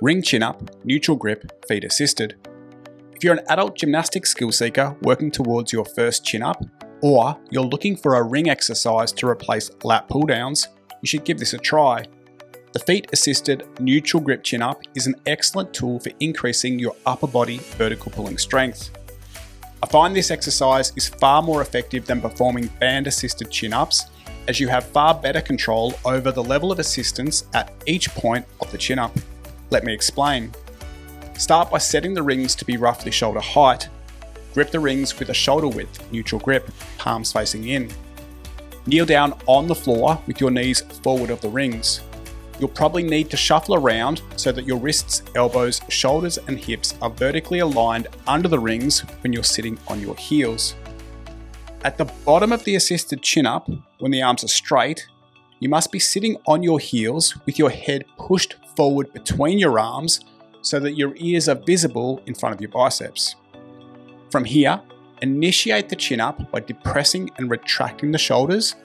ring chin up, neutral grip, feet assisted. If you're an adult gymnastics skill seeker working towards your first chin up, or you're looking for a ring exercise to replace lat pull downs, you should give this a try. The feet assisted neutral grip chin up is an excellent tool for increasing your upper body vertical pulling strength. I find this exercise is far more effective than performing band assisted chin ups, as you have far better control over the level of assistance at each point of the chin up. Let me explain. Start by setting the rings to be roughly shoulder height. Grip the rings with a shoulder width neutral grip, palms facing in. Kneel down on the floor with your knees forward of the rings. You'll probably need to shuffle around so that your wrists, elbows, shoulders and hips are vertically aligned under the rings when you're sitting on your heels. At the bottom of the assisted chin up, when the arms are straight, you must be sitting on your heels with your head pushed forward between your arms so that your ears are visible in front of your biceps. From here, initiate the chin up by depressing and retracting the shoulders,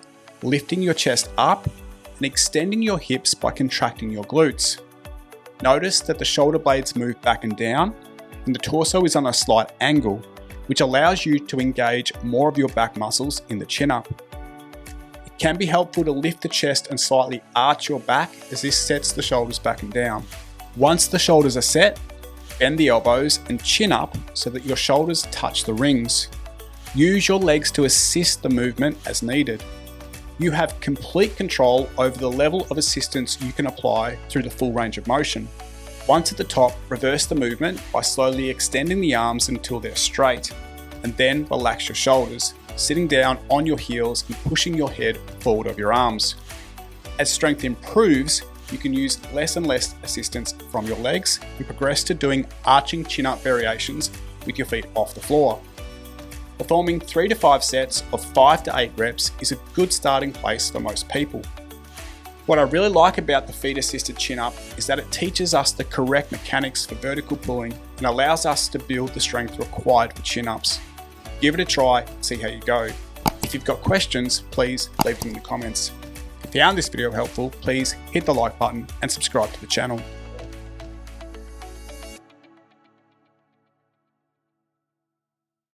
lifting your chest up, and extending your hips by contracting your glutes. Notice that the shoulder blades move back and down, and the torso is on a slight angle, which allows you to engage more of your back muscles in the chin up. It can be helpful to lift the chest and slightly arch your back, as this sets the shoulders back and down. Once the shoulders are set, bend the elbows and chin up so that your shoulders touch the rings. Use your legs to assist the movement as needed. You have complete control over the level of assistance you can apply through the full range of motion. Once at the top, reverse the movement by slowly extending the arms until they're straight, and then relax your shoulders, sitting down on your heels and pushing your head forward of your arms. As strength improves, you can use less and less assistance from your legs and progress to doing arching chin-up variations with your feet off the floor. Performing 3 to 5 sets of 5 to 8 reps is a good starting place for most people. What I really like about the feet assisted chin up is that it teaches us the correct mechanics for vertical pulling and allows us to build the strength required for chin ups. Give it a try and see how you go. If you've got questions, please leave them in the comments. If you found this video helpful, please hit the like button and subscribe to the channel.